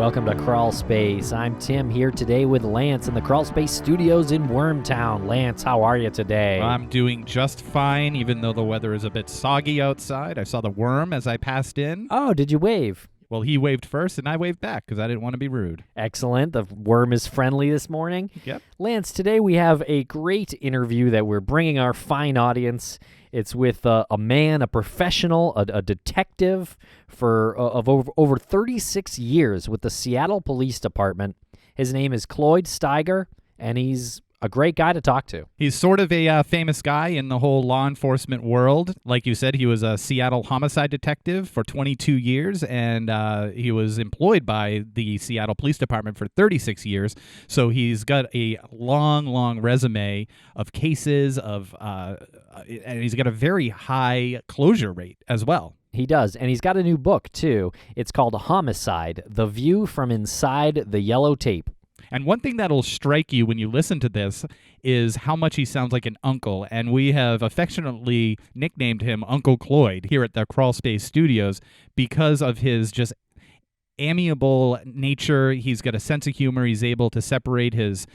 welcome to Crawlspace. I'm Tim here today with Lance in the Crawlspace studios in Wormtown. Lance, how are you today? I'm doing just fine, even though the weather is a bit soggy outside. I saw the worm as I passed in. Oh, did you wave? Well, he waved first, and I waved back because I didn't want to be rude. Excellent. The worm is friendly this morning. Yep. Lance, today we have a great interview that we're bringing our fine audience. It's with a man, a professional, a detective of over 36 years with the Seattle Police Department. His name is Cloyd Steiger, and he's a great guy to talk to. He's sort of a famous guy in the whole law enforcement world. Like you said, he was a Seattle homicide detective for 22 years, and he was employed by the Seattle Police Department for 36 years. So he's got a long resume of cases, and he's got a very high closure rate as well. He does, and he's got a new book, too. It's called Homicide, The View from Inside the Yellow Tape. And one thing that'll strike you when you listen to this is how much he sounds like an uncle. And we have affectionately nicknamed him Uncle Cloyd here at the Crawlspace Studios because of his just amiable nature. He's got a sense of humor. He's able to separate his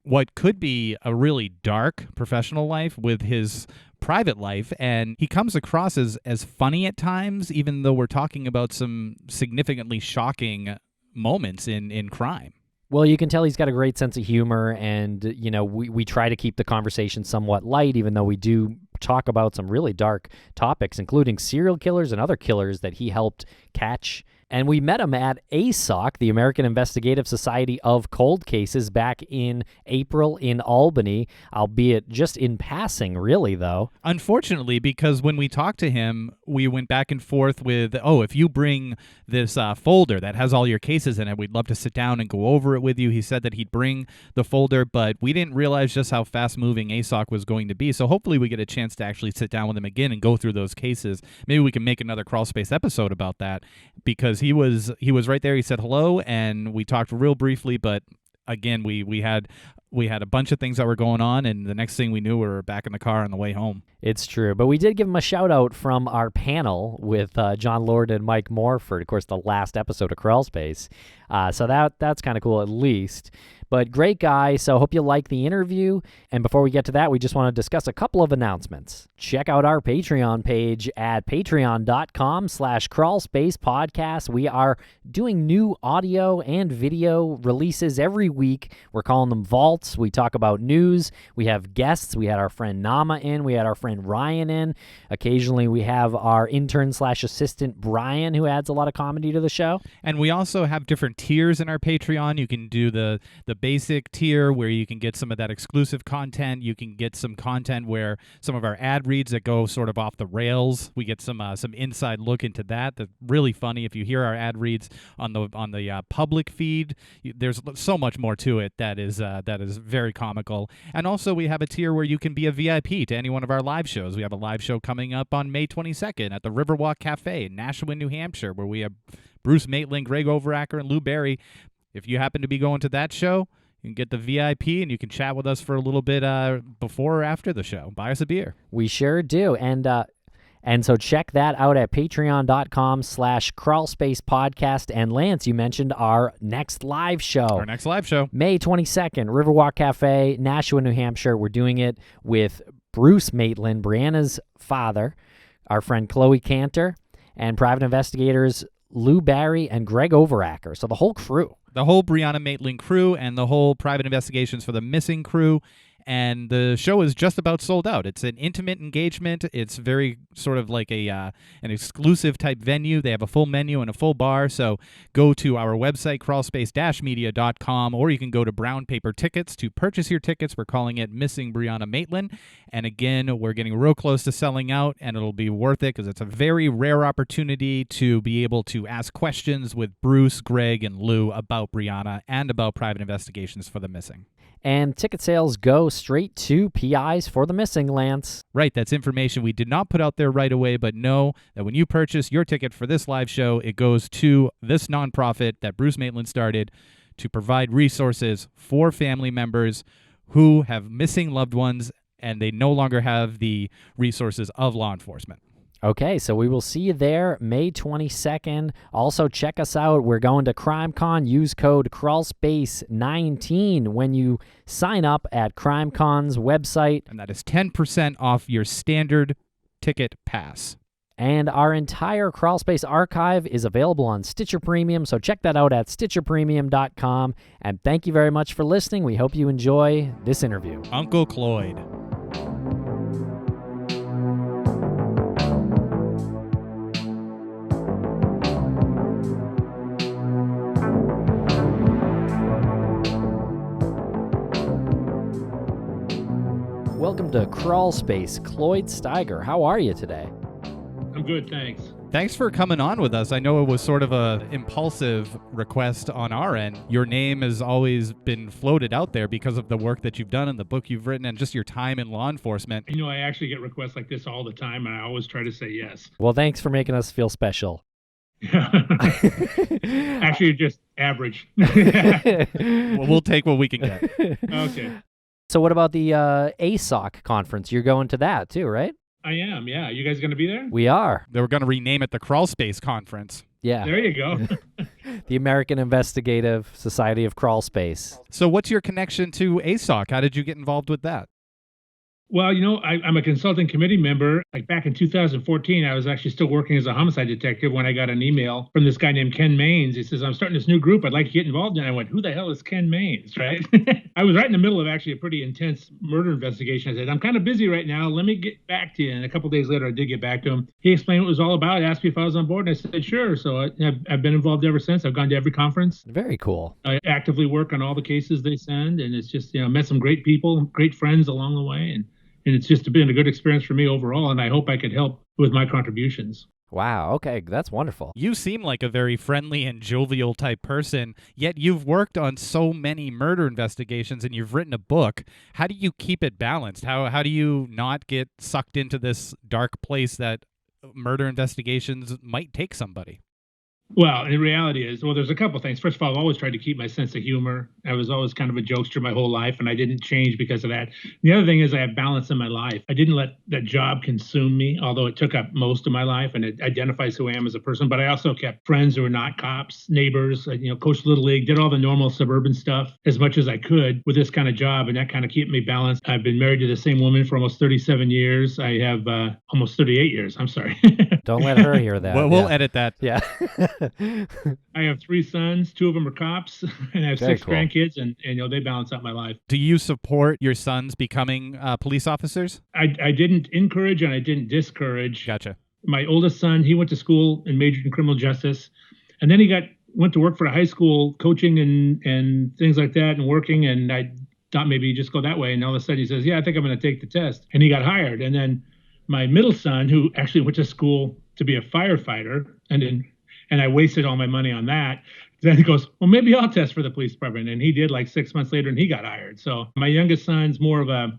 what could be a really dark professional life with his private life, and he comes across as funny at times, even though we're talking about some significantly shocking moments in crime. Well, you can tell he's got a great sense of humor, and, you know, we try to keep the conversation somewhat light, even though we do talk about some really dark topics, including serial killers and other killers that he helped catch. And we met him at ASOC, the American Investigative Society of Cold Cases, back in April in Albany, albeit just in passing, really, though. Unfortunately, because when we talked to him, we went back and forth with, if you bring this folder that has all your cases in it, we'd love to sit down and go over it with you. He said that he'd bring the folder, but we didn't realize just how fast-moving ASOC was going to be. So hopefully we get a chance to actually sit down with him again and go through those cases. Maybe we can make another Crawlspace episode about that, because he was right there. He said hello, and we talked real briefly, but again, we had a bunch of things that were going on, and the next thing we knew, we were back in the car on the way home. It's true, but we did give him a shout-out from our panel with John Lord and Mike Morford, of course, the last episode of Crawlspace. So that's kind of cool, at least. But great guy, so hope you like the interview. And before we get to that, we just want to discuss a couple of announcements. Check out our Patreon page at patreon.com/crawlspacepodcast. We are doing new audio and video releases every week. We're calling them vaults. We talk about news. We have guests. We had our friend Nama in. We had our friend Ryan in. Occasionally, we have our intern/assistant Brian, who adds a lot of comedy to the show. And we also have different tiers in our Patreon. You can do the basic tier where you can get some of that exclusive content. You can get some content where some of our ad reads that go sort of off the rails. We get some inside look into that. That's really funny. If you hear our ad reads on the public feed, there's so much more to it that is very comical. And also we have a tier where you can be a VIP to any one of our live shows. We have a live show coming up on May 22nd at the Riverwalk Cafe in Nashua, New Hampshire, where we have Bruce Maitland, Greg Overacker, and Lou Berry. If you happen to be going to that show, you can get the VIP, and you can chat with us for a little bit before or after the show. Buy us a beer. We sure do. And so check that out at patreon.com/crawlspacepodcast. And Lance, you mentioned our next live show. May 22nd, Riverwalk Cafe, Nashua, New Hampshire. We're doing it with Bruce Maitland, Brianna's father, our friend Chloe Cantor, and private investigators Lou Barry and Greg Overacker. So the whole crew. The whole Brianna Maitland crew and the whole private investigations for the missing crew. And the show is just about sold out. It's an intimate engagement. It's very sort of like an exclusive type venue. They have a full menu and a full bar. So go to our website, crawlspace-media.com, or you can go to Brown Paper Tickets to purchase your tickets. We're calling it Missing Brianna Maitland. And again, we're getting real close to selling out, and it'll be worth it because it's a very rare opportunity to be able to ask questions with Bruce, Greg, and Lou about Brianna and about private investigations for the missing. And ticket sales go straight to PIs for the missing, Lance. Right, that's information we did not put out there right away, but know that when you purchase your ticket for this live show, it goes to this nonprofit that Bruce Maitland started to provide resources for family members who have missing loved ones and they no longer have the resources of law enforcement. Okay, so we will see you there May 22nd. Also, check us out. We're going to CrimeCon. Use code Crawlspace19 when you sign up at CrimeCon's website. And that is 10% off your standard ticket pass. And our entire Crawlspace archive is available on Stitcher Premium, so check that out at stitcherpremium.com. And thank you very much for listening. We hope you enjoy this interview. Uncle Cloyd. Welcome to Crawlspace. Cloyd Steiger, how are you today? I'm good, thanks. Thanks for coming on with us. I know it was sort of a impulsive request on our end. Your name has always been floated out there because of the work that you've done and the book you've written and just your time in law enforcement. You know, I actually get requests like this all the time, and I always try to say yes. Well, thanks for making us feel special. Actually, just average. Well, we'll take what we can get. Okay. So what about the ASOC conference? You're going to that too, right? I am, yeah. You guys going to be there? We are. They were going to rename it the Crawlspace Conference. Yeah. There you go. The American Investigative Society of Crawlspace. So what's your connection to ASOC? How did you get involved with that? Well, you know, I'm a consulting committee member. Like back in 2014, I was actually still working as a homicide detective when I got an email from this guy named Ken Maines. He says, I'm starting this new group. I'd like to get involved in it. I went, who the hell is Ken Maines, right? I was right in the middle of actually a pretty intense murder investigation. I said, I'm kind of busy right now. Let me get back to you. And a couple of days later, I did get back to him. He explained what it was all about, asked me if I was on board. And I said, sure. So I've been involved ever since. I've gone to every conference. Very cool. I actively work on all the cases they send. And it's just, you know, met some great people, great friends along the way. And it's just been a good experience for me overall, and I hope I could help with my contributions. Wow, okay, that's wonderful. You seem like a very friendly and jovial type person, yet you've worked on so many murder investigations and you've written a book. How do you keep it balanced? How do you not get sucked into this dark place that murder investigations might take somebody? Well, the reality is, there's a couple things. First of all, I've always tried to keep my sense of humor. I was always kind of a jokester my whole life, and I didn't change because of that. The other thing is I have balance in my life. I didn't let that job consume me, although it took up most of my life, and it identifies who I am as a person. But I also kept friends who were not cops, neighbors, coached Little League, did all the normal suburban stuff as much as I could with this kind of job, and that kind of kept me balanced. I've been married to the same woman for almost 37 years. I have almost 38 years. I'm sorry. Don't let her hear that. Well, we'll edit that. Yeah. I have 3 sons, 2 of them are cops, and I have Very 6 cool. grandkids, and they balance out my life. Do you support your sons becoming police officers? I didn't encourage and I didn't discourage. Gotcha. My oldest son, he went to school and majored in criminal justice, and then he went to work for a high school, coaching and things like that, and working. And I thought maybe he'd just go that way. And all of a sudden he says, "Yeah, I think I'm going to take the test," and he got hired. And then my middle son, who actually went to school to be a firefighter, and I wasted all my money on that. Then he goes, well, maybe I'll test for the police department. And he did like 6 months later, and he got hired. So my youngest son's more of a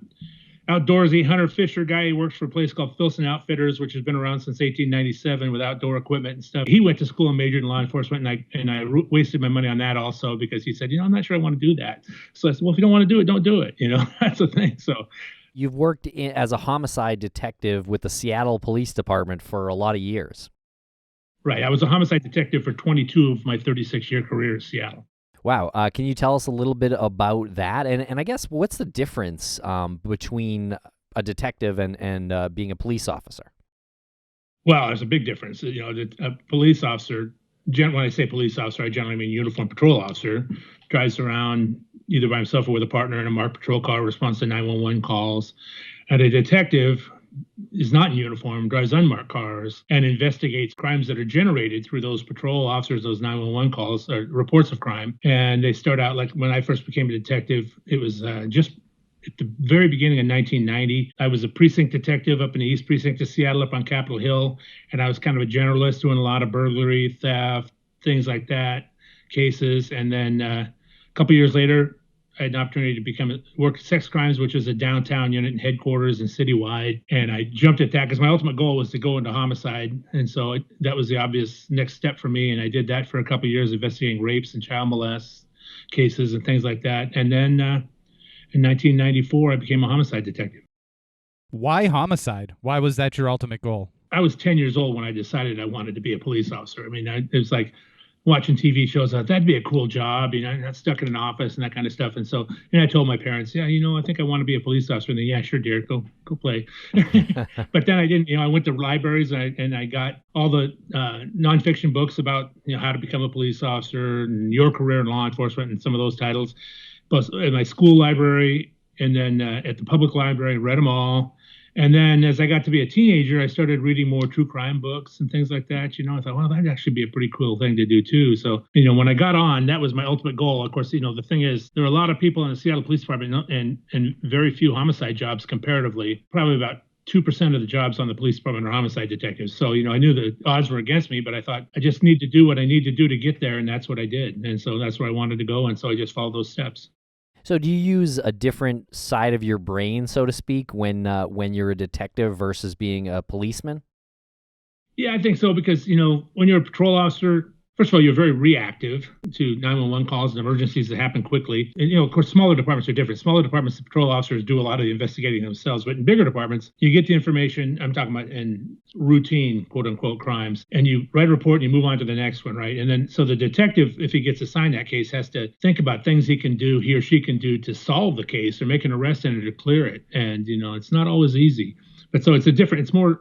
outdoorsy hunter fisher guy. He works for a place called Filson Outfitters, which has been around since 1897 with outdoor equipment and stuff. He went to school and majored in law enforcement, and I wasted my money on that also because he said, I'm not sure I want to do that. So I said, well, if you don't want to do it, don't do it. That's the thing. So You've worked as a homicide detective with the Seattle Police Department for a lot of years. Right. I was a homicide detective for 22 of my 36-year career in Seattle. Wow. Can you tell us a little bit about that? And I guess what's the difference between a detective and being a police officer? Well, there's a big difference. A police officer, when I say police officer, I generally mean uniformed patrol officer, drives around either by himself or with a partner in a marked patrol car, responds to 911 calls. And a detective is not in uniform, drives unmarked cars, and investigates crimes that are generated through those patrol officers, those 911 calls, or reports of crime. And they start out, like when I first became a detective, it was just at the very beginning of 1990. I was a precinct detective up in the East Precinct of Seattle up on Capitol Hill, and I was kind of a generalist doing a lot of burglary, theft, things like that, cases. And then a couple years later, I had an opportunity to work sex crimes, which was a downtown unit and headquarters and citywide. And I jumped at that because my ultimate goal was to go into homicide. And so that was the obvious next step for me. And I did that for a couple of years, investigating rapes and child molest cases and things like that. And then in 1994, I became a homicide detective. Why homicide? Why was that your ultimate goal? I was 10 years old when I decided I wanted to be a police officer. I mean, it was like watching TV shows. I thought that'd be a cool job, not stuck in an office and that kind of stuff. And so, and I told my parents, yeah, I think I want to be a police officer. And they, yeah, sure, dear, go play. But then I didn't. I went to libraries and I got all the nonfiction books about how to become a police officer and your career in law enforcement and some of those titles. Plus, in my school library and then at the public library, read them all. And then as I got to be a teenager, I started reading more true crime books and things like that. I thought, well, that'd actually be a pretty cool thing to do too. So, when I got on, that was my ultimate goal. Of course, the thing is, there are a lot of people in the Seattle Police Department and very few homicide jobs comparatively. Probably about 2% of the jobs on the police department are homicide detectives. So, I knew the odds were against me, but I thought I just need to do what I need to do to get there. And that's what I did. And so that's where I wanted to go. And so I just followed those steps. So do you use a different side of your brain, so to speak, when you're a detective versus being a policeman? Yeah, I think so because, when you're a patrol officer, first of all, you're very reactive to 911 calls and emergencies that happen quickly. And, of course, smaller departments are different. Smaller departments, the patrol officers do a lot of the investigating themselves. But in bigger departments, you get the information, I'm talking about in routine, quote unquote, crimes, and you write a report and you move on to the next one, right? And then so the detective, if he gets assigned that case, has to think about things he or she can do to solve the case or make an arrest in it or clear it. And, it's not always easy. But so it's more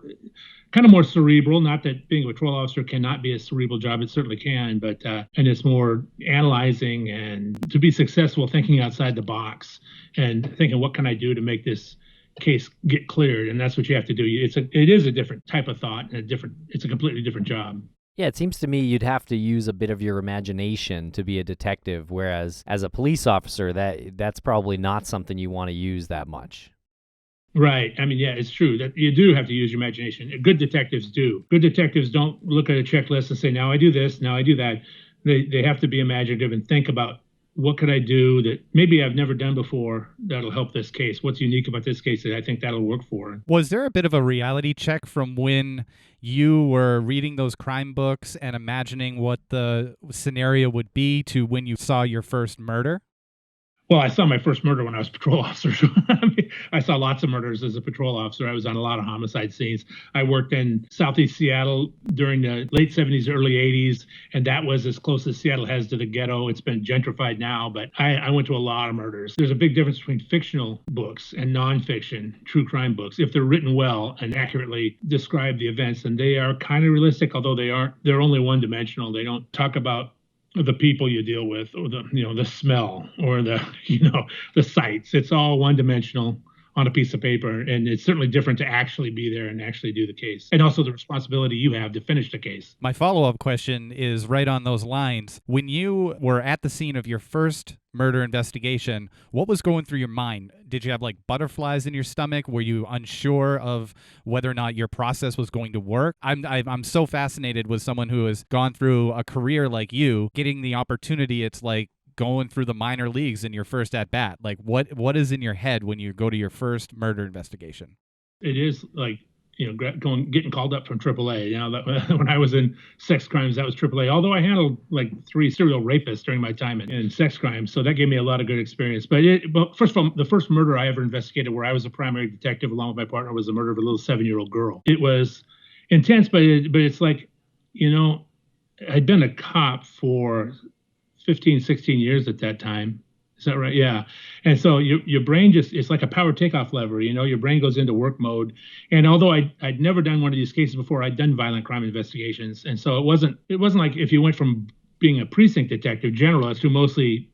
kind of more cerebral. Not that being a patrol officer cannot be a cerebral job, it certainly can, but and it's more analyzing and to be successful, thinking outside the box and thinking, what can I do to make this case get cleared? And that's what you have to do. It is a different type of thought and it's a completely different job. Yeah, it seems to me you'd have to use a bit of your imagination to be a detective, whereas as a police officer, that's probably not something you want to use that much. Right. I mean, yeah, it's true that you do have to use your imagination. Good detectives do. Good detectives don't look at a checklist and say, now I do this, now I do that. They have to be imaginative and think about what could I do that maybe I've never done before that'll help this case? What's unique about this case that I think that'll work for? Was there a bit of a reality check from when you were reading those crime books and imagining what the scenario would be to when you saw your first murder? Well, I saw my first murder when I was a patrol officer. I saw lots of murders as a patrol officer. I was on a lot of homicide scenes. I worked in Southeast Seattle during the late 70s, early 80s, and that was as close as Seattle has to the ghetto. It's been gentrified now, but I went to a lot of murders. There's a big difference between fictional books and nonfiction true crime books. If they're written well and accurately describe the events, and they are kind of realistic, although they're only one-dimensional. They don't talk about the people you deal with or the smell or the sights. It's all one dimensional on a piece of paper, and it's certainly different to actually be there and actually do the case, and also the responsibility you have to finish the case. My follow-up question is right on those lines. When you were at the scene of your first murder investigation, what was going through your mind? Did you have like butterflies in your stomach? Were you unsure of whether or not your process was going to work? I'm so fascinated with someone who has gone through a career like you, getting the opportunity. It's like going through the minor leagues in your first at bat. Like what is in your head when you go to your first murder investigation? It is like getting called up from AAA. When I was in sex crimes, that was AAA. Although I handled like 3 serial rapists during my time in sex crimes, so that gave me a lot of good experience. But first of all, the first murder I ever investigated, where I was a primary detective along with my partner, was the murder of a little 7-year-old girl. It was intense, but it's like, I'd been a cop for 15, 16 years at that time. Is that right? Yeah. And so your brain it's like a power takeoff lever, your brain goes into work mode. And although I'd never done one of these cases before, I'd done violent crime investigations. And so it wasn't like if you went from being a precinct detective generalist to mostly,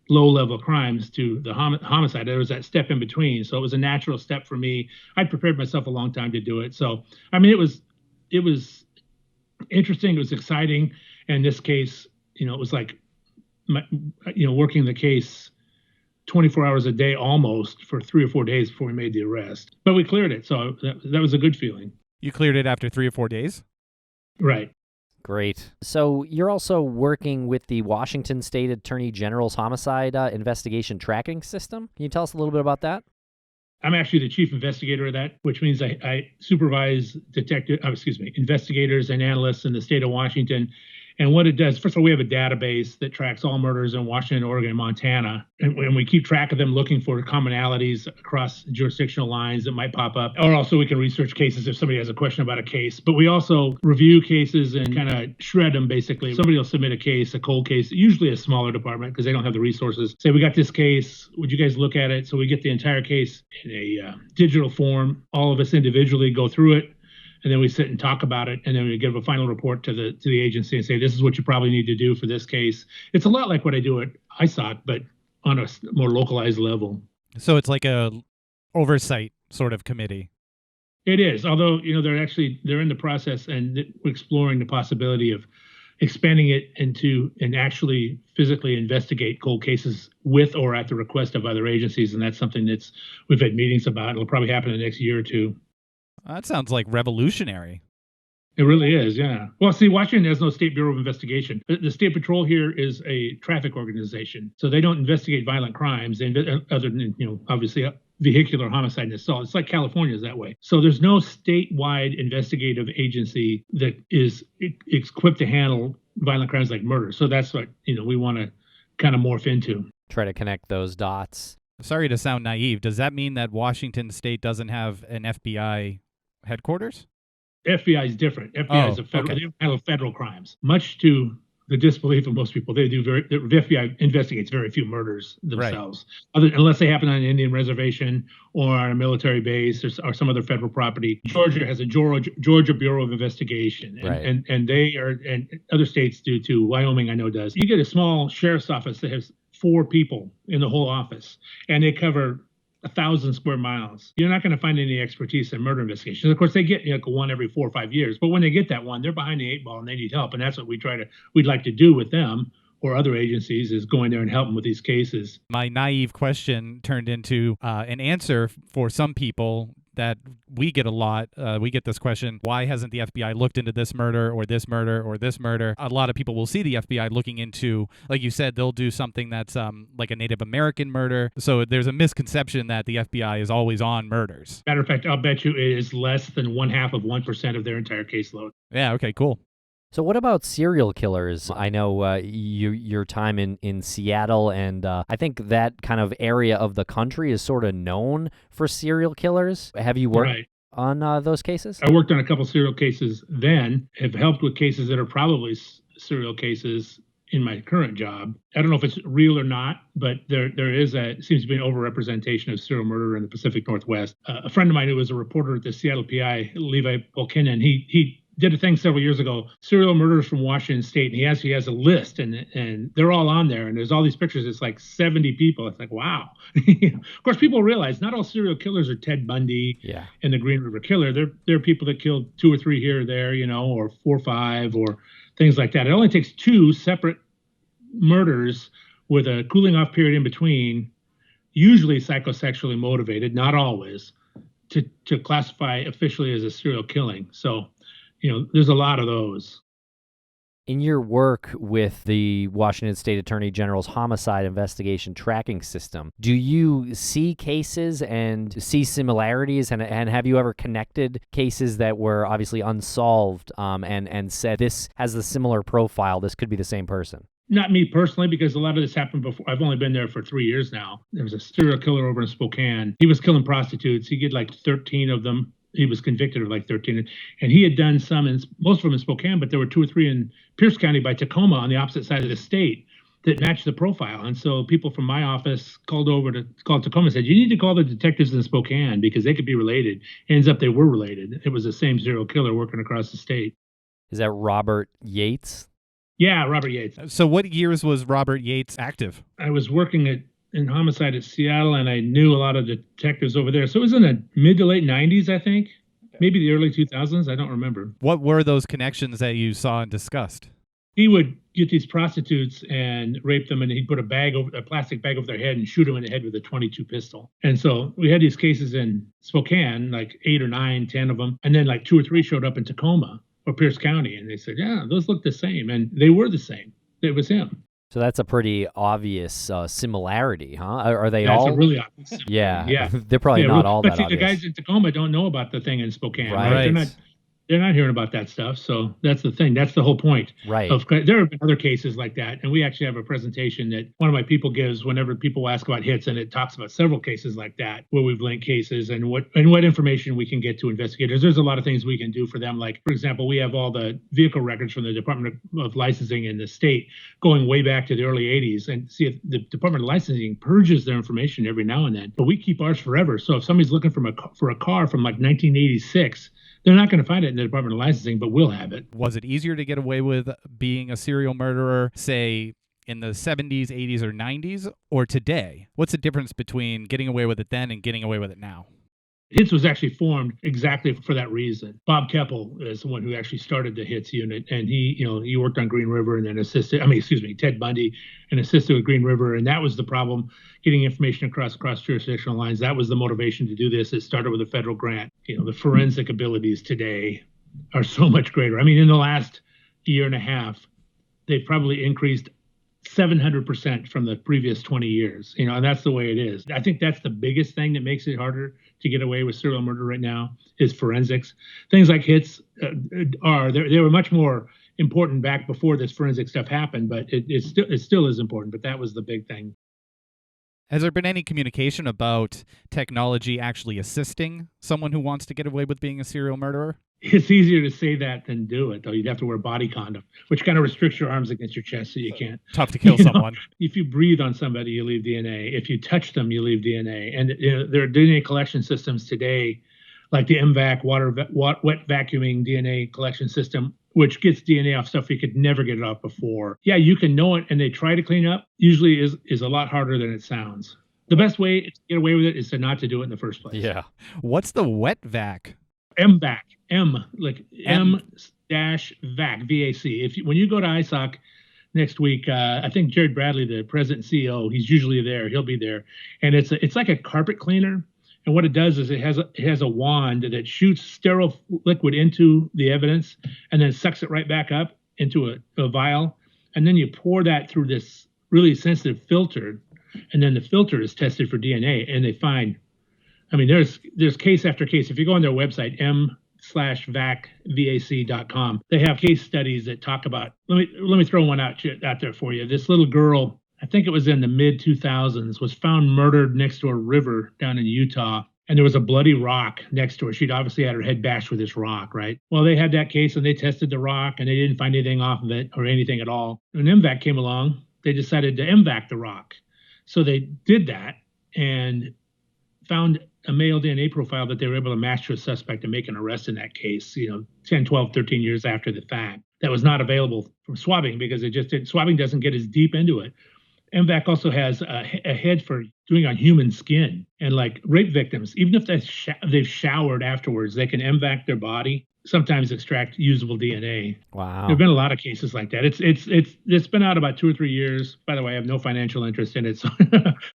low level crimes to the homicide. There was that step in between. So it was a natural step for me. I'd prepared myself a long time to do it. So, I mean, it was interesting. It was exciting. And this case, it was like, working the case 24 hours a day almost for 3 or 4 days before we made the arrest. But we cleared it, so that was a good feeling. You cleared it after 3 or 4 days? Right. Great. So you're also working with the Washington State Attorney General's homicide investigation tracking system. Can you tell us a little bit about that? I'm actually the chief investigator of that, which means I supervise investigators and analysts in the state of Washington. And what it does, first of all, we have a database that tracks all murders in Washington, Oregon, and Montana. And we keep track of them, looking for commonalities across jurisdictional lines that might pop up. Or also we can research cases if somebody has a question about a case. But we also review cases and kind of shred them, basically. Somebody will submit a case, a cold case, usually a smaller department because they don't have the resources. Say, we got this case. Would you guys look at it? So we get the entire case in a digital form. All of us individually go through it. And then we sit and talk about it, and then we give a final report to the agency and say, this is what you probably need to do for this case. It's a lot like what I do at ISOC, but on a more localized level. So it's like a oversight sort of committee. It is, although they're in the process and exploring the possibility of expanding it and actually physically investigate cold cases with or at the request of other agencies, and that's something we've had meetings about. It'll probably happen in the next year or two. That sounds like revolutionary. It really is, yeah. Well, see, Washington has no State Bureau of Investigation. The State Patrol here is a traffic organization, so they don't investigate violent crimes. Other than, obviously vehicular homicide and assault. It's like California is that way. So there's no statewide investigative agency that is equipped to handle violent crimes like murder. So that's what we want to kind of morph into. Try to connect those dots. Sorry to sound naive. Does that mean that Washington State doesn't have an FBI headquarters? FBI is different. FBI is a federal. Okay. They don't handle federal crimes, much to the disbelief of most people. The FBI investigates very few murders themselves, unless they happen on an Indian reservation or on a military base or some other federal property. Georgia has a Georgia Bureau of Investigation, and they are, and other states do too. Wyoming, I know, does. You get a small sheriff's office that has 4 people in the whole office, and they cover 1,000 square miles. You're not going to find any expertise in murder investigations. Of course, they get one every 4 or 5 years, but when they get that one, they're behind the 8 ball and they need help. And that's what we'd like to do with them or other agencies, is go in there and help them with these cases. My naive question turned into an answer for some people that we get a lot. We get this question: why hasn't the FBI looked into this murder or this murder or this murder? A lot of people will see the FBI looking into, like you said, they'll do something that's like a Native American murder. So there's a misconception that the FBI is always on murders. Matter of fact, I'll bet you it is less than 0.5% of their entire caseload. Yeah, okay, cool. So what about serial killers? I know your time in Seattle, and I think that kind of area of the country is sort of known for serial killers. Have you worked on those cases? I worked on a couple serial cases then, have helped with cases that are probably serial cases in my current job. I don't know if it's real or not, but there seems to be an overrepresentation of serial murder in the Pacific Northwest. A friend of mine who was a reporter at the Seattle PI, Levi Polkinen, he did a thing several years ago, serial murders from Washington State, and he has a list, and they're all on there, and there's all these pictures. It's like 70 people. It's like, wow. Of course, people realize not all serial killers are Ted Bundy and the Green River Killer. They're people that killed 2 or 3 here or there, or 4 or 5 or things like that. It only takes 2 separate murders with a cooling off period in between, usually psychosexually motivated, not always, to classify officially as a serial killing. So, there's a lot of those. In your work with the Washington State Attorney General's Homicide Investigation tracking system, do you see cases and see similarities? And have you ever connected cases that were obviously unsolved and said, this has a similar profile, this could be the same person? Not me personally, because a lot of this happened before. I've only been there for 3 years now. There was a serial killer over in Spokane. He was killing prostitutes. He did like 13 of them. He was convicted of like 13, and he had done most of them in Spokane, but there were 2 or 3 in Pierce County by Tacoma on the opposite side of the state that matched the profile. And so people from my office called Tacoma and said, you need to call the detectives in Spokane because they could be related. Ends up they were related. It was the same serial killer working across the state. Is that Robert Yates? Yeah, Robert Yates. So what years was Robert Yates active? I was working in homicide at Seattle, and I knew a lot of detectives over there. So it was in the mid to late 90s, I think. Maybe the early 2000s. I don't remember. What were those connections that you saw and discussed? He would get these prostitutes and rape them, and he'd put a plastic bag over their head and shoot them in the head with a .22 pistol. And so we had these cases in Spokane, like 8 or 9, 10 of them. And then like 2 or 3 showed up in Tacoma or Pierce County. And they said, yeah, those look the same. And they were the same. It was him. So that's a pretty obvious similarity, huh? Are they all? That's a really obvious similarity. Yeah. They're probably not all that obvious. But see, the guys in Tacoma don't know about the thing in Spokane. Right. They're not They're not hearing about that stuff. So that's the thing. That's the whole point. Right. There have been other cases like that. And we actually have a presentation that one of my people gives whenever people ask about hits, and it talks about several cases like that where we've linked cases and what information we can get to investigators. There's a lot of things we can do for them. Like, for example, we have all the vehicle records from the Department of Licensing in the state going way back to the early 80s, and see if the Department of Licensing purges their information every now and then. But we keep ours forever. So if somebody's looking for a car from like 1986, they're not going to find it in the Department of Licensing, but we'll have it. Was it easier to get away with being a serial murderer, say, in the 70s, 80s, or 90s, or today? What's the difference between getting away with it then and getting away with it now? HITS was actually formed exactly for that reason. Bob Keppel is the one who actually started the HITS unit, and he worked on Green River and then Ted Bundy, and assisted with Green River, and that was the problem, getting information across jurisdictional lines. That was the motivation to do this. It started with a federal grant. The forensic abilities today are so much greater. I mean, in the last year and a half, they've probably increased 700% from the previous 20 years, and that's the way it is. I think that's the biggest thing that makes it harder to get away with serial murder right now is forensics. Things like hits they were much more important back before this forensic stuff happened, but it still is important. But that was the big thing. Has there been any communication about technology actually assisting someone who wants to get away with being a serial murderer? It's easier to say that than do it, though. You'd have to wear a body condom, which kind of restricts your arms against your chest, so you can't. Tough to kill someone. If you breathe on somebody, you leave DNA. If you touch them, you leave DNA. And there are DNA collection systems today, like the m-vac, wet vacuuming DNA collection system, which gets DNA off stuff you could never get it off before. Yeah, you can know it, and they try to clean up. Usually is a lot harder than it sounds. The best way to get away with it is to not to do it in the first place. Yeah. What's the wet vac? m-vac, M-vac, VAC. When you go to ISOC next week, I think Jared Bradley, the president and CEO, he's usually there. He'll be there, and it's like a carpet cleaner. And what it does is it has a wand that shoots sterile liquid into the evidence and then sucks it right back up into a vial, and then you pour that through this really sensitive filter, and then the filter is tested for DNA, and they find. I mean, there's case after case. If you go on their website, m/vacvac.com, they have case studies that talk about. Let me throw one out there for you. This little girl, I think it was in the mid 2000s, was found murdered next to a river down in Utah, and there was a bloody rock next to her. She'd obviously had her head bashed with this rock, right? Well, they had that case and they tested the rock and they didn't find anything off of it or anything at all. When m-vac came along, they decided to m-vac the rock. So they did that and found a male DNA profile that they were able to match to a suspect and make an arrest in that case, 10, 12, 13 years after the fact. That was not available from swabbing because swabbing doesn't get as deep into it. m-vac also has a head for doing on human skin, and like rape victims, even if they've showered afterwards, they can m-vac their body, sometimes extract usable DNA. Wow. There have been a lot of cases like that. It's been out about 2 or 3 years. By the way, I have no financial interest in it, so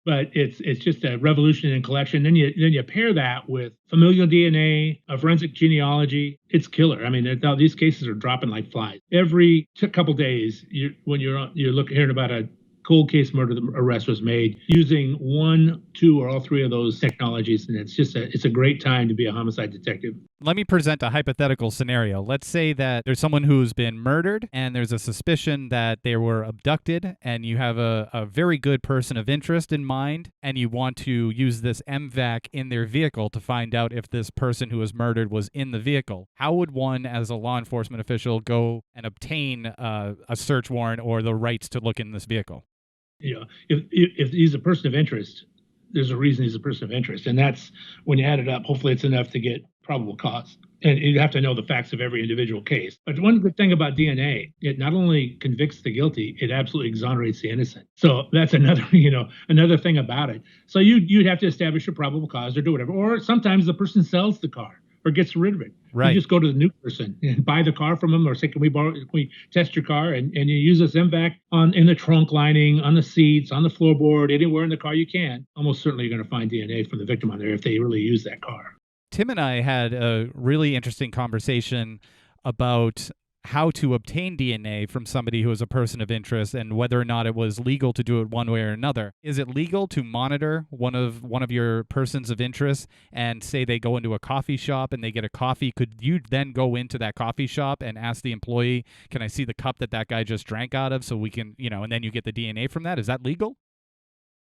but it's just a revolution in collection. Then you pair that with familial DNA, a forensic genealogy. It's killer. I mean, these cases are dropping like flies. Every couple days, you're hearing about a cold case murder arrest was made using 1, 2, or all 3 of those technologies, and it's a great time to be a homicide detective. Let me present a hypothetical scenario. Let's say that there's someone who's been murdered and there's a suspicion that they were abducted, and you have a very good person of interest in mind, and you want to use this m-vac in their vehicle to find out if this person who was murdered was in the vehicle. How would one, as a law enforcement official, go and obtain a search warrant or the rights to look in this vehicle? If he's a person of interest, there's a reason he's a person of interest. And that's, when you add it up, hopefully it's enough to get probable cause. And you have to know the facts of every individual case. But one good thing about DNA, it not only convicts the guilty, it absolutely exonerates the innocent. So that's another thing about it. So you'd have to establish a probable cause or do whatever. Or sometimes the person sells the car or gets rid of it. Right. You just go to the new person and buy the car from them, or say, can we test your car? And you use this m-vac in the trunk lining, on the seats, on the floorboard, anywhere in the car you can. Almost certainly you're going to find DNA from the victim on there if they really use that car. Tim and I had a really interesting conversation about how to obtain DNA from somebody who is a person of interest and whether or not it was legal to do it one way or another. Is it legal to monitor one of your persons of interest and say they go into a coffee shop and they get a coffee? Could you then go into that coffee shop and ask the employee, can I see the cup that guy just drank out of so we can, and then you get the DNA from that? Is that legal?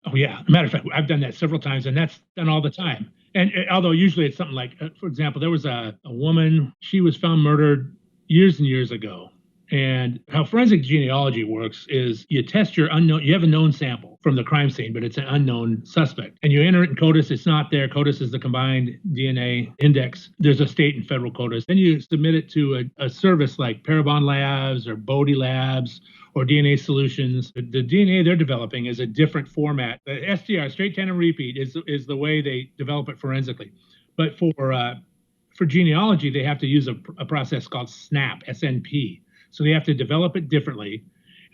Oh, yeah. Matter of fact, I've done that several times, and that's done all the time. And although usually it's something like, for example, there was a woman, she was found murdered years and years ago. And how forensic genealogy works is you test you have a known sample from the crime scene, but it's an unknown suspect. And you enter it in CODIS, it's not there. CODIS is the combined DNA index. There's a state and federal CODIS. Then you submit it to a service like Parabon Labs or Bodie Labs or DNA Solutions. The DNA they're developing is a different format. The STR, straight tandem repeat, is the way they develop it forensically. But for genealogy, they have to use a process called SNAP, SNP. So they have to develop it differently.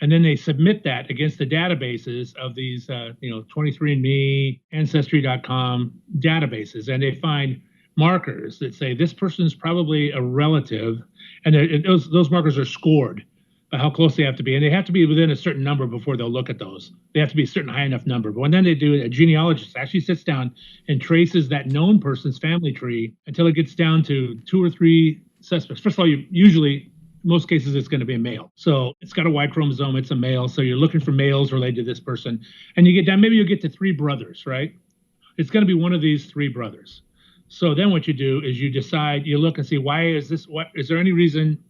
And then they submit that against the databases of these, 23andMe, Ancestry.com databases. And they find markers that say this person is probably a relative. And those markers are scored by how close they have to be. And they have to be within a certain number before they'll look at those. They have to be a certain high enough number. But when then they do it, a genealogist actually sits down and traces that known person's family tree until it gets down to 2 or 3 suspects. First of all, most cases it's going to be a male. So it's got a Y chromosome, it's a male. So you're looking for males related to this person. And you get down, maybe you'll get to 3 brothers, right? It's going to be one of these 3 brothers. So then what you do is you decide, you look and see, is there any reason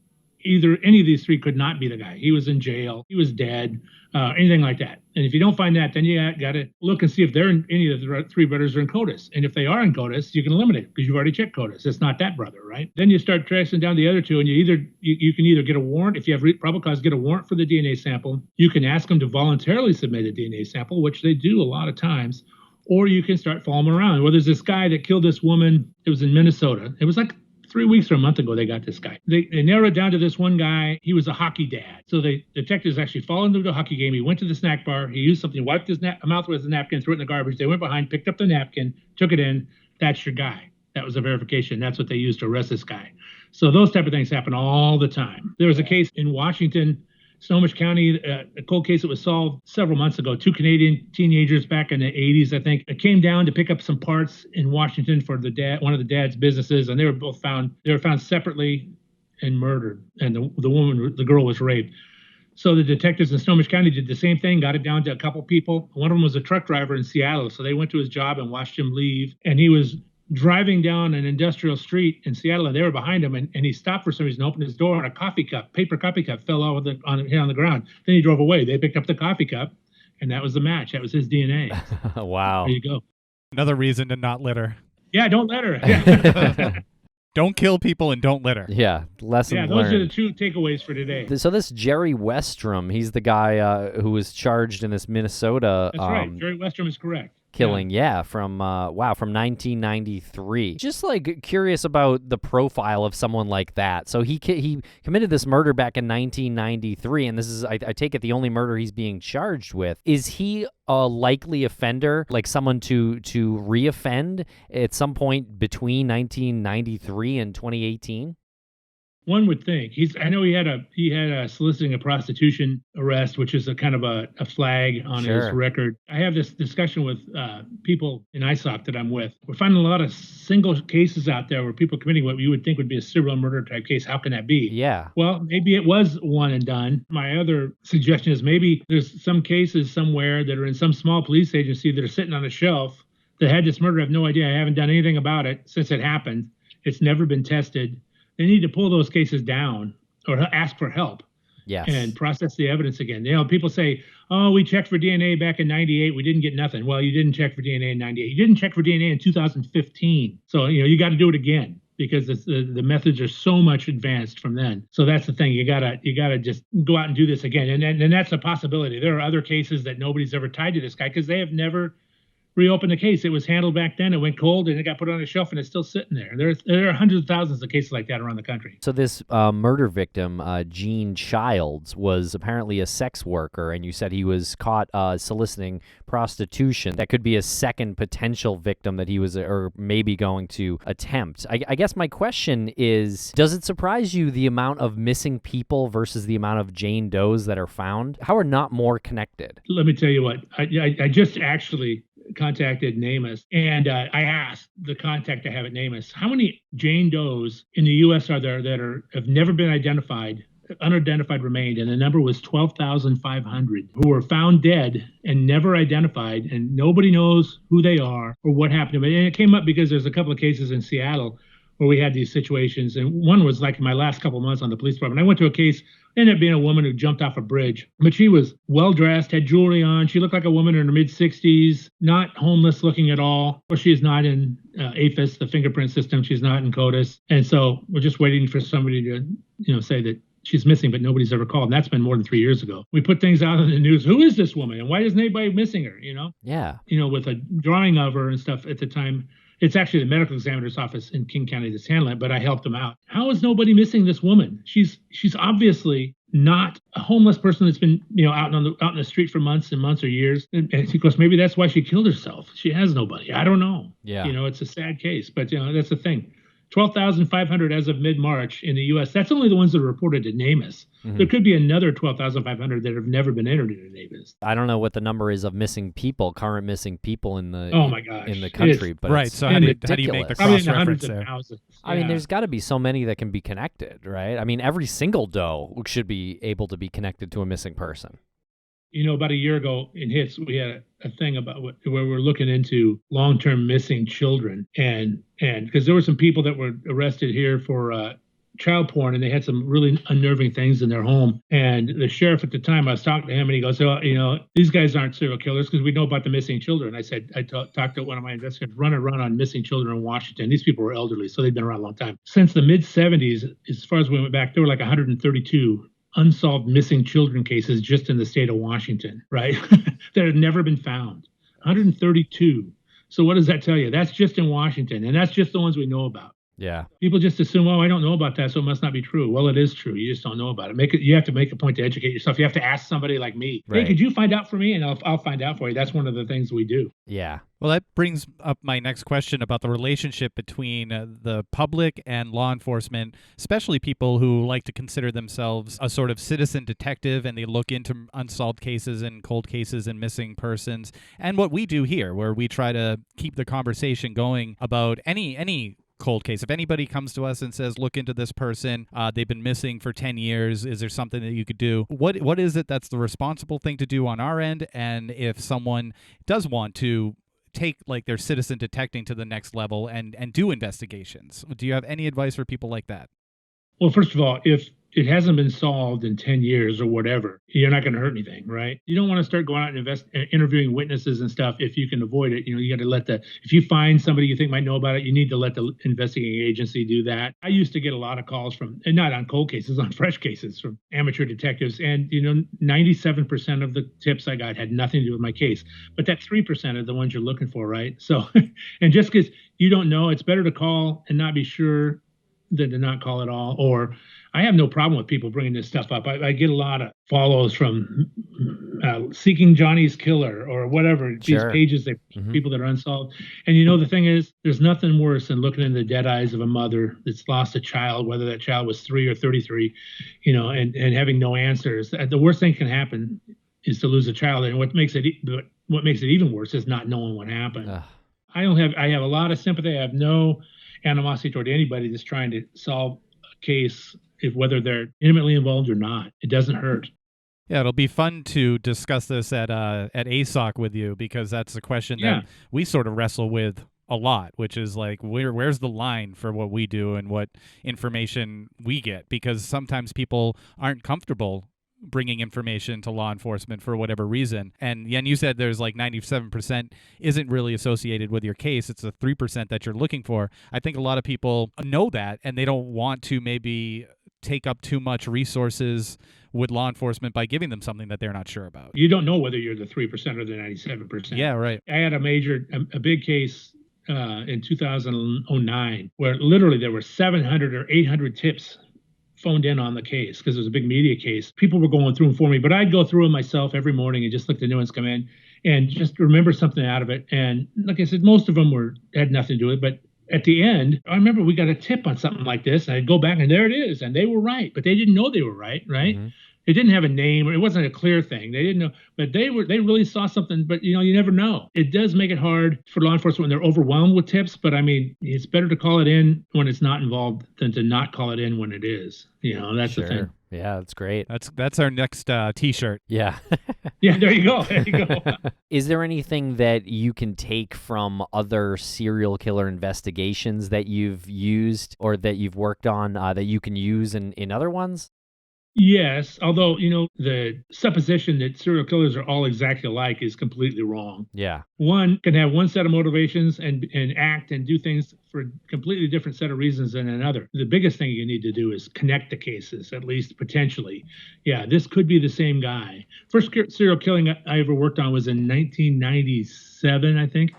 either any of these 3 could not be the guy? He was in jail, he was dead, anything like that. And if you don't find that, then you got to look and see if they're in, any of the 3 brothers are in CODIS. And if they are in CODIS, you can eliminate it because you've already checked CODIS. It's not that brother, right? Then you start tracing down the other 2, and you can either get a warrant. If you have probable cause, get a warrant for the DNA sample. You can ask them to voluntarily submit a DNA sample, which they do a lot of times. Or you can start following them around. Well, there's this guy that killed this woman. It was in Minnesota. It was like 3 weeks or a month ago, they got this guy. They narrowed it down to this one guy. He was a hockey dad. So the detectives actually followed him to the hockey game. He went to the snack bar. He used something, wiped his mouth with a napkin, threw it in the garbage. They went behind, picked up the napkin, took it in. That's your guy. That was a verification. That's what they used to arrest this guy. So those type of things happen all the time. There was a case in Washington, Snohomish County, a cold case that was solved several months ago. 2 Canadian teenagers back in the 80s, I think, came down to pick up some parts in Washington for one of the dad's businesses, and they were found separately and murdered. And the girl was raped. So the detectives in Snohomish County did the same thing, got it down to a couple people. One of them was a truck driver in Seattle, so they went to his job and watched him leave. And he was driving down an industrial street in Seattle, and they were behind him, and he stopped for some reason, opened his door, and a paper coffee cup fell out on the ground. Then he drove away. They picked up the coffee cup, and that was the match. That was his DNA. Wow. There you go. Another reason to not litter. Yeah, don't litter. Yeah. Don't kill people and don't litter. Yeah, lesson learned. Yeah, those are the 2 takeaways for today. So this Jerry Westrom, he's the guy who was charged in this Minnesota. That's right. Jerry Westrom is correct. Killing, from 1993. Just like curious about the profile of someone like that. So he committed this murder back in 1993, and this is, I take it, the only murder he's being charged with. Is he a likely offender, like someone to reoffend at some point between 1993 and 2018? One would think. I know he had a soliciting a prostitution arrest, which is a kind of a flag on his record. I have this discussion with people in ISOC that I'm with. We're finding a lot of single cases out there where people are committing what you would think would be a serial murder type case. How can that be? Yeah. Well, maybe it was one and done. My other suggestion is maybe there's some cases somewhere that are in some small police agency that are sitting on a shelf that had this murder. I have no idea. I haven't done anything about it since it happened. It's never been tested. They need to pull those cases down or ask for help. Yes. And process the evidence again. People say, oh, we checked for DNA back in 98. We didn't get nothing. Well, you didn't check for DNA in 98. You didn't check for DNA in 2015. So, you got to do it again because the methods are so much advanced from then. So that's the thing. You gotta just go out and do this again. And that's a possibility. There are other cases that nobody's ever tied to this guy because they have never reopen the case. It was handled back then. It went cold and it got put on a shelf and it's still sitting there. There are hundreds of thousands of cases like that around the country. So this murder victim, Gene Childs, was apparently a sex worker, and you said he was caught soliciting prostitution. That could be a second potential victim that he was or maybe going to attempt. I guess my question is, does it surprise you the amount of missing people versus the amount of Jane Does that are found? How are not more connected? Let me tell you what, I just actually contacted NamUs, and I asked the contact I have at NamUs, how many Jane Does in the U.S. are there that have never been identified, unidentified remained, and the number was 12,500 who were found dead and never identified, and nobody knows who they are or what happened to them. And it came up because there's a couple of cases in Seattle where we had these situations, and one was like in my last couple of months on the police department. I went to a case, ended up being a woman who jumped off a bridge, but she was well-dressed, had jewelry on. She looked like a woman in her mid-60s, not homeless looking at all, or she is not in AFIS, the fingerprint system. She's not in CODIS. And so we're just waiting for somebody to, say that she's missing, but nobody's ever called. And that's been more than 3 years ago. We put things out in the news. Who is this woman? And why isn't anybody missing her? Yeah. With a drawing of her and stuff at the time. It's actually the medical examiner's office in King County that's handling it, but I helped them out. How is nobody missing this woman? She's obviously not a homeless person that's been, out in the street for months and months or years. And of course, maybe that's why she killed herself. She has nobody. I don't know. Yeah. It's a sad case, but that's the thing. 12,500 as of mid-March in the U.S. That's only the ones that are reported to NamUs. Mm-hmm. There could be another 12,500 that have never been entered into NamUs. I don't know what the number is of missing people, current missing people in the in the country. But right. So how do you make the cross-reference there? I mean, there's got to be so many that can be connected, right? I mean, every single doe should be able to be connected to a missing person. About a year ago in HITS, we had a thing about where we're looking into long-term missing children. And because there were some people that were arrested here for child porn, and they had some really unnerving things in their home. And the sheriff at the time, I was talking to him, and he goes, these guys aren't serial killers because we know about the missing children. I said, I talked to one of my investigators, run on missing children in Washington. These people were elderly, so they've been around a long time. Since the mid-'70s, as far as we went back, there were like 132 unsolved missing children cases just in the state of Washington, right? that had never been found. 132. So what does that tell you? That's just in Washington, and that's just the ones we know about. Yeah. People just assume, I don't know about that, so it must not be true. Well, it is true. You just don't know about it. You have to make a point to educate yourself. You have to ask somebody like me, hey, could you find out for me? And I'll find out for you. That's one of the things we do. Yeah. Well, that brings up my next question about the relationship between the public and law enforcement, especially people who like to consider themselves a sort of citizen detective, and they look into unsolved cases and cold cases and missing persons. And what we do here, where we try to keep the conversation going about any cold case. If anybody comes to us and says, look into this person, they've been missing for 10 years, is there something that you could do? What is it that's the responsible thing to do on our end? And if someone does want to take their citizen detecting to the next level and do investigations, do you have any advice for people like that? Well, first of all, if it hasn't been solved in 10 years or whatever, you're not going to hurt anything, right? You don't want to start going out and interviewing witnesses and stuff if you can avoid it. You got to if you find somebody you think might know about it, you need to let the investigating agency do that. I used to get a lot of calls and not on cold cases, on fresh cases from amateur detectives. And, 97% of the tips I got had nothing to do with my case. But that 3% are the ones you're looking for, right? So, and just because you don't know, it's better to call and not be sure than to not call at all. Or I have no problem with people bringing this stuff up. I get a lot of follows from Seeking Johnny's Killer or whatever, these pages that people that are unsolved. And the thing is, there's nothing worse than looking in the dead eyes of a mother that's lost a child, whether that child was 3 or 33, and having no answers. The worst thing can happen is to lose a child. And what makes it even worse is not knowing what happened. I have a lot of sympathy. I have no animosity toward anybody that's trying to solve a case, whether they're intimately involved or not. It doesn't hurt. Yeah, it'll be fun to discuss this at ASOC with you, because that's a question that we sort of wrestle with a lot, which is where's the line for what we do and what information we get? Because sometimes people aren't comfortable bringing information to law enforcement for whatever reason. And you said there's 97% isn't really associated with your case. It's the 3% that you're looking for. I think a lot of people know that, and they don't want to maybe take up too much resources with law enforcement by giving them something that they're not sure about. You don't know whether you're the 3% or the 97%. Yeah, right. I had a big case in 2009 where literally there were 700 or 800 tips phoned in on the case because it was a big media case. People were going through them for me, but I'd go through them myself every morning and just look at the new ones come in and just remember something out of it. And like I said, most of them had nothing to do with it, but at the end, I remember we got a tip on something like this, and I'd go back and there it is, and they were right, but they didn't know they were right? Mm-hmm. It didn't have a name, or it wasn't a clear thing. They didn't know, but they really saw something. But you never know. It does make it hard for law enforcement when they're overwhelmed with tips. But I mean, it's better to call it in when it's not involved than to not call it in when it is. That's the thing. Yeah, that's great. That's our next T-shirt. Yeah. Yeah, there you go. There you go. Is there anything that you can take from other serial killer investigations that you've used or that you've worked on that you can use in other ones? Yes, although, the supposition that serial killers are all exactly alike is completely wrong. Yeah. One can have one set of motivations and act and do things for a completely different set of reasons than another. The biggest thing you need to do is connect the cases, at least potentially. Yeah, this could be the same guy. First serial killing I ever worked on was in 1997, I think.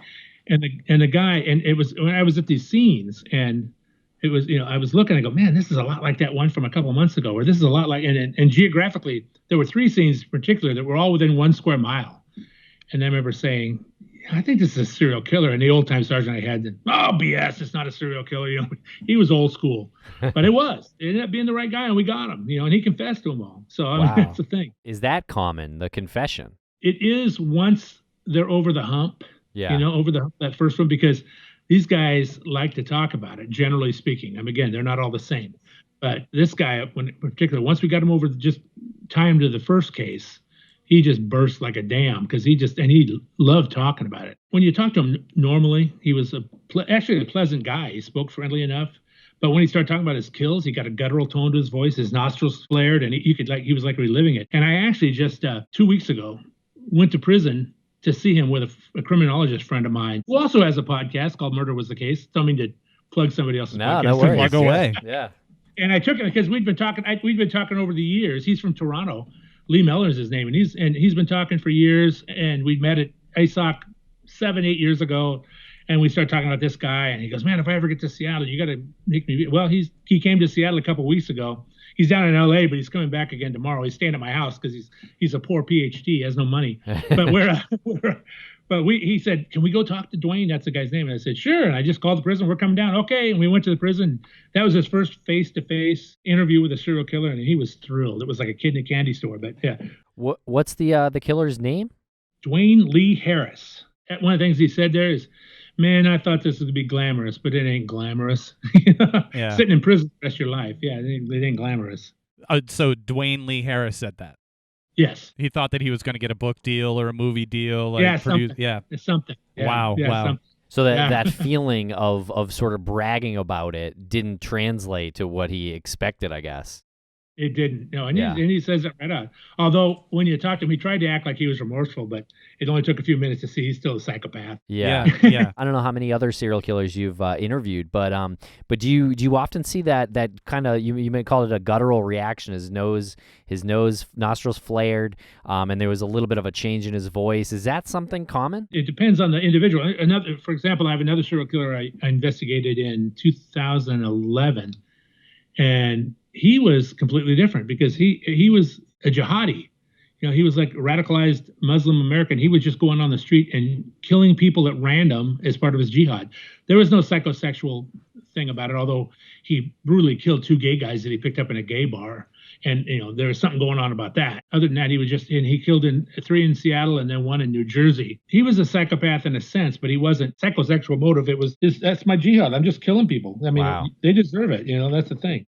And the guy, and it was when I was at these scenes, and it was, I was looking, I go, man, this is a lot like that one from a couple of months ago, or this is a lot like, and geographically, there were 3 scenes in particular that were all within 1 square mile. And I remember saying, I think this is a serial killer. And the old time sergeant I had, oh, BS, it's not a serial killer. He was old school, but it was. It ended up being the right guy, and we got him, and he confessed to them all. So I mean, that's the thing. Is that common, the confession? It is once they're over the hump, over the hump, that first one, because these guys like to talk about it, generally speaking. Again, they're not all the same. But this guy, in particular, once we got him over, just tie him to the first case, he just burst like a dam because he loved talking about it. When you talk to him normally, he was actually a pleasant guy. He spoke friendly enough. But when he started talking about his kills, he got a guttural tone to his voice. His nostrils flared, and he was like reliving it. And I actually just 2 weeks ago went to prison to see him with a criminologist friend of mine who also has a podcast called Murder Was the Case. Don't mean to plug somebody else's podcast. No worries. Plug away. Yeah. And I took it because we'd been talking over the years. He's from Toronto. Lee Mellor is his name. And he's been talking for years. And we met at ASOC 7-8 years ago. And we started talking about this guy. And he goes, man, if I ever get to Seattle, you got to make me. Well, he came to Seattle a couple of weeks ago. He's down in LA, but he's coming back again tomorrow. He's staying at my house because he's a poor PhD. He has no money. But he said, can we go talk to Dwayne? That's the guy's name. And I said, sure. And I just called the prison. We're coming down. Okay. And we went to the prison. That was his first face-to-face interview with a serial killer, and he was thrilled. It was like a kid in a candy store. But yeah. What's the killer's name? Dwayne Lee Harris. One of the things he said there is, man, I thought this would be glamorous, but it ain't glamorous. Yeah. Sitting in prison the rest of your life. Yeah, it ain't glamorous. So Dwayne Lee Harris said that. Yes. He thought that he was going to get a book deal or a movie deal. Something. Yeah. It's something. Yeah. Wow. Something. So that feeling of sort of bragging about it didn't translate to what he expected, I guess. It didn't. No, and he says it right out. Although when you talk to him, he tried to act like he was remorseful, but it only took a few minutes to see he's still a psychopath. Yeah. I don't know how many other serial killers you've interviewed, but do you often see that kind of, you may call it a guttural reaction? His nostrils flared, and there was a little bit of a change in his voice. Is that something common? It depends on the individual. For example, I have another serial killer I investigated in 2011, and he was completely different because he was a jihadi. He was like a radicalized Muslim American. He was just going on the street and killing people at random as part of his jihad. There was no psychosexual thing about it, although he brutally killed 2 gay guys that he picked up in a gay bar. And, there was something going on about that. Other than that, he killed 3 in Seattle and then 1 in New Jersey. He was a psychopath in a sense, but he wasn't psychosexual motive. It was that's my jihad. I'm just killing people. I mean, wow. They deserve it. That's the thing.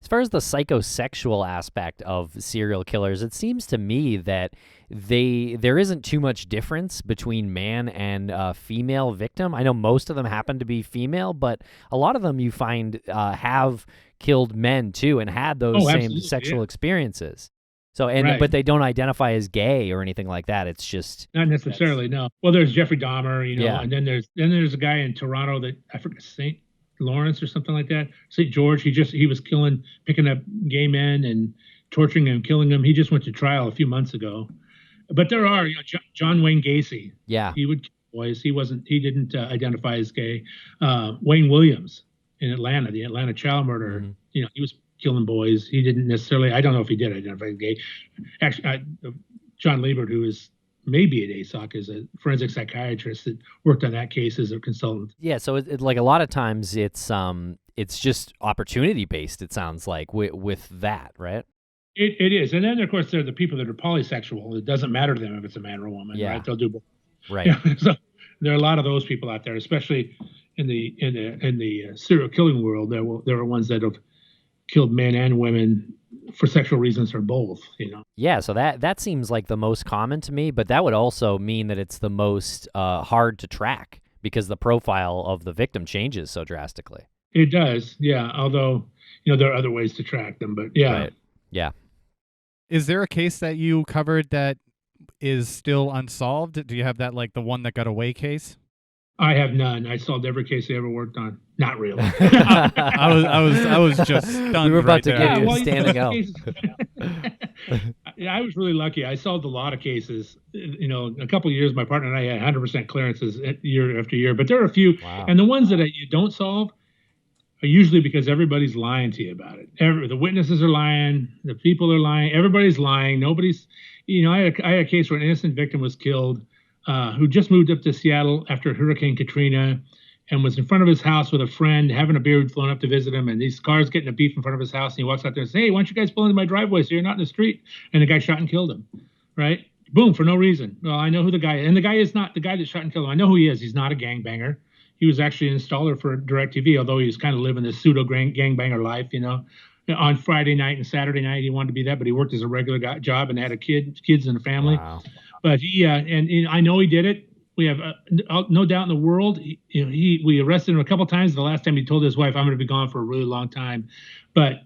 As far as the psychosexual aspect of serial killers, it seems to me that there isn't too much difference between man and female victim. I know most of them happen to be female, but a lot of them you find have killed men too and had those same sexual experiences. So right. But they don't identify as gay or anything like that. It's just not necessarily. No. Well, there's Jeffrey Dahmer, and then there's a guy in Toronto that I forget, St. Lawrence or something like that. St. George. He was picking up gay men and torturing him, killing him. He just went to trial a few months ago. But there are, John Wayne Gacy. Yeah. He would kill boys. He didn't identify as gay. Wayne Williams in Atlanta, the Atlanta child murderer, he was killing boys. He didn't necessarily, I don't know if he did identify as gay. Actually, John Liebert, who is maybe at ASOC, is a forensic psychiatrist that worked on that case as a consultant. Yeah, so it like a lot of times it's just opportunity based, it sounds like, with that, right? It is. And then, of course, there are the people that are polysexual. It doesn't matter to them if it's a man or a woman, right? They'll do both. Right. So there are a lot of those people out there, especially in the serial killing world. There are ones that have killed men and women for sexual reasons or both, Yeah, so that seems like the most common to me, but that would also mean that it's the most hard to track because the profile of the victim changes so drastically. It does, yeah. Although, there are other ways to track them, but yeah. Right. Yeah. Is there a case that you covered that is still unsolved? Do you have that, like the one that got away case? I have none. I solved every case I ever worked on. Not really. I was just stunned. We were about right to there. get you standing out. I was really lucky. I solved a lot of cases. A couple of years, my partner and I had 100% clearances year after year. But there are a few, and the ones that you don't solve are usually because everybody's lying to you about it. The witnesses are lying, the people are lying, everybody's lying. Nobody's, I had a case where an innocent victim was killed, who just moved up to Seattle after Hurricane Katrina and was in front of his house with a friend, having a beer, who'd flown up to visit him, and these cars getting a beef in front of his house, and he walks out there and says, "Hey, why don't you guys pull into my driveway so you're not in the street?" And the guy shot and killed him, right? Boom, for no reason. Well, I know who the guy is, and the guy is not the guy that shot and killed him. I know who he is. He's not a gangbanger. He was actually an installer for DirecTV, although he was kind of living this pseudo gangbanger life, On Friday night and Saturday night, he wanted to be that, but he worked as a regular job and had kids and a family. Wow. But he, and I know he did it. We have no doubt in the world. We arrested him a couple times. The last time he told his wife, "I'm going to be gone for a really long time," but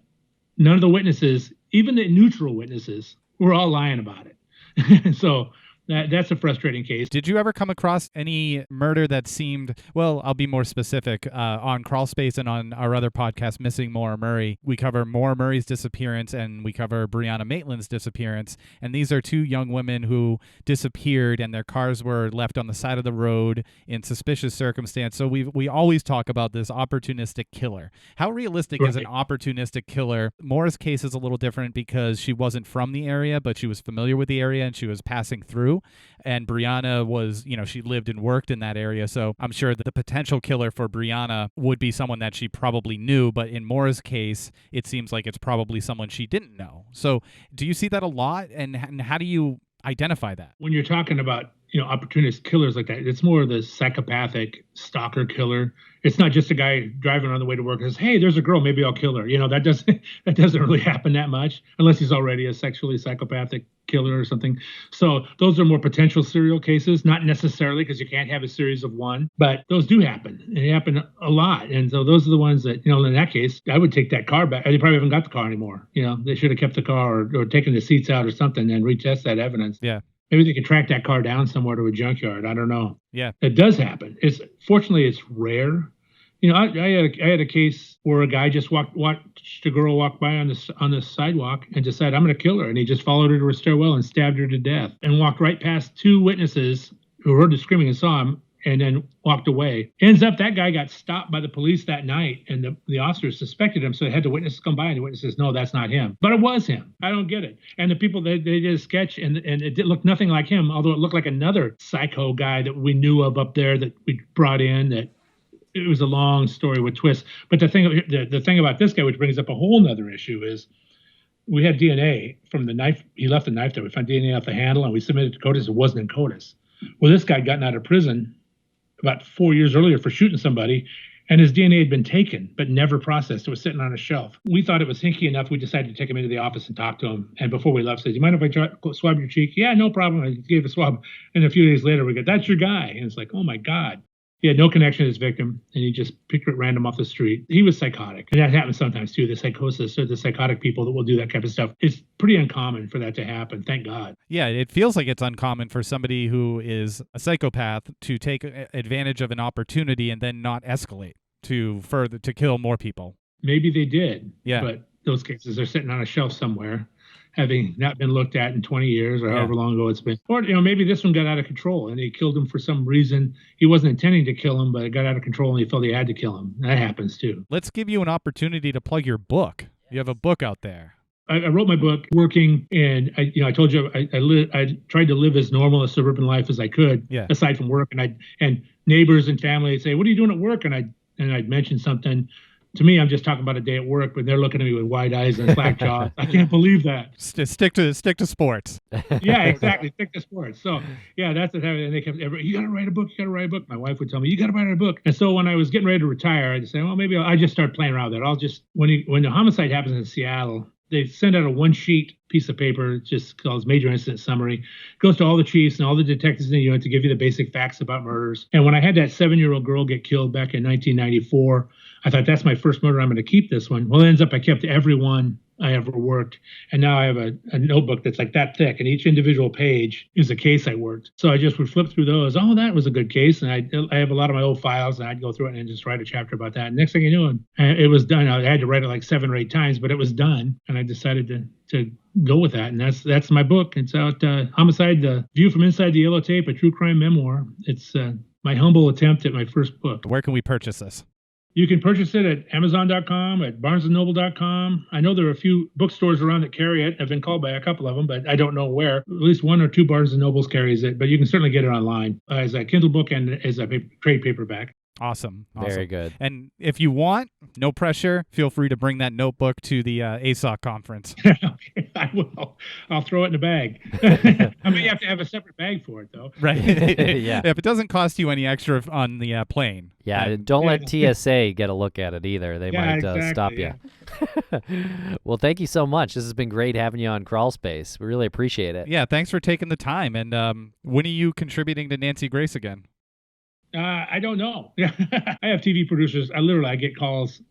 none of the witnesses, even the neutral witnesses, were all lying about it. So that's a frustrating case. Did you ever come across any murder that seemed, well, I'll be more specific, on Crawlspace and on our other podcast, Missing Maura Murray, we cover Maura Murray's disappearance and we cover Breonna Maitland's disappearance. And these are two young women who disappeared and their cars were left on the side of the road in suspicious circumstance. So we always talk about this opportunistic killer. How realistic is an opportunistic killer? Maura's case is a little different because she wasn't from the area, but she was familiar with the area and she was passing through. And Breonna was, she lived and worked in that area. So I'm sure that the potential killer for Breonna would be someone that she probably knew. But in Maura's case, it seems like it's probably someone she didn't know. So do you see that a lot? And how do you identify that? When you're talking about, opportunist killers like that, it's more of the psychopathic stalker killer. It's not just a guy driving on the way to work and says, "Hey, there's a girl, maybe I'll kill her." That doesn't really happen that much unless he's already a sexually psychopathic killer or something. So those are more potential serial cases, not necessarily because you can't have a series of one, but those do happen. They happen a lot. And so those are the ones that, in that case, I would take that car back. They probably haven't got the car anymore. They should have kept the car or taken the seats out or something and retest that evidence. Yeah. Maybe they could track that car down somewhere to a junkyard. I don't know. Yeah. It does happen. Fortunately, it's rare. I had a case where a guy just watched a girl walk by on the sidewalk and decided, "I'm going to kill her." And he just followed her to her stairwell and stabbed her to death and walked right past two witnesses who heard the screaming and saw him and then walked away. Ends up that guy got stopped by the police that night and the officers suspected him. So they had the witnesses come by and the witnesses, "No, that's not him." But it was him. I don't get it. And the people, they did a sketch and it did look nothing like him, although it looked like another psycho guy that we knew of up there that we brought in. That it was a long story with twists. But the thing about this guy, which brings up a whole nother issue, is we had DNA from the knife. He left the knife there. We found DNA off the handle and we submitted it to CODIS. It wasn't in CODIS. Well, this guy had gotten out of prison about 4 years earlier for shooting somebody, and his DNA had been taken but never processed. It was sitting on a shelf. We thought it was hinky enough. We decided to take him into the office and talk to him. And before we left, said, "You mind if I swab your cheek?" "Yeah, no problem." I gave a swab. And a few days later, we go, "That's your guy." And it's like, oh my God. He had no connection to his victim, and he just picked it at random off the street. He was psychotic. And that happens sometimes too. The psychosis or the psychotic people that will do that kind of stuff. It's pretty uncommon for that to happen, thank God. Yeah, it feels like it's uncommon for somebody who is a psychopath to take advantage of an opportunity and then not escalate to kill more people. Maybe they did. Yeah. But those cases are sitting on a shelf somewhere. having not been looked at in 20 years or however long ago it's been. Or, maybe this one got out of control and he killed him for some reason. He wasn't intending to kill him, but it got out of control and he felt he had to kill him. That happens too. Let's give you an opportunity to plug your book. You have a book out there. I wrote my book working, and I told you I tried to live as normal a suburban life as I could, aside from work. And neighbors and family would say, "What are you doing at work?" And I'd mention something. To me, I'm just talking about a day at work, but they're looking at me with wide eyes and slack jaws. I can't believe that. Stick to sports. Yeah, exactly. Stick to sports. So that's what happened. And they kept, you got to write a book. You got to write a book. My wife would tell me, you got to write a book. And so when I was getting ready to retire, I'd say, well, maybe I just start playing around with it. I'll just when the homicide happens in Seattle, they send out a one-sheet piece of paper, just called Major Incident Summary. It goes to all the chiefs and all the detectives in the unit to give you the basic facts about murders. And when I had that 7-year-old girl get killed back in 1994, I thought, that's my first murder. I'm going to keep this one. Well, it ends up I kept every one I ever worked. And now I have a notebook that's like that thick, and each individual page is a case I worked. So I just would flip through those. Oh, that was a good case. And I have a lot of my old files, and I'd go through it and just write a chapter about that. And next thing you know, it was done. I had to write it like 7 or 8 times, but it was done. And I decided to go with that. And that's my book. It's out, Homicide, The View from Inside the Yellow Tape, a true crime memoir. It's my humble attempt at my first book. Where can we purchase this? You can purchase it at Amazon.com, at BarnesandNoble.com. I know there are a few bookstores around that carry it. I've been called by a couple of them, but I don't know where. At least 1 or 2 Barnes & Nobles carries it, but you can certainly get it online as a Kindle book and as a trade paperback. Awesome. Very good. And if you want, no pressure, feel free to bring that notebook to the ASOC conference. Okay, I will. I'll throw it in a bag. I may have to have a separate bag for it, though. Right. Yeah. If it doesn't cost you any extra on the plane. Yeah, don't let TSA get a look at it either. They might stop you. Well, thank you so much. This has been great having you on Crawlspace. We really appreciate it. Yeah, thanks for taking the time. And when are you contributing to Nancy Grace again? I don't know. I have TV producers. I get calls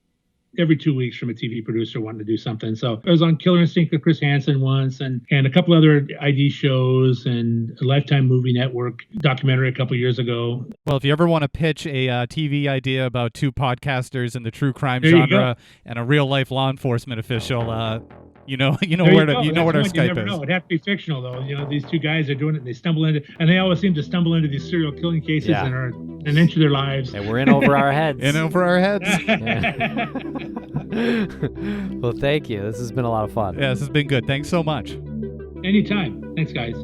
every 2 weeks from a TV producer wanting to do something. So I was on Killer Instinct with Chris Hansen once, and a couple other ID shows, and a Lifetime Movie Network documentary a couple years ago. Well, if you ever want to pitch a TV idea about 2 podcasters in the true crime genre and a real life law enforcement official, you know what our Skype is. It'd have to be fictional, though. These 2 guys are doing it, and they stumble into, and they always seem to stumble into these serial killing cases and are an inch of their lives. And we're in over our heads. Well, thank you. This has been a lot of fun. Yeah, this has been good. Thanks so much. Anytime. Thanks, guys.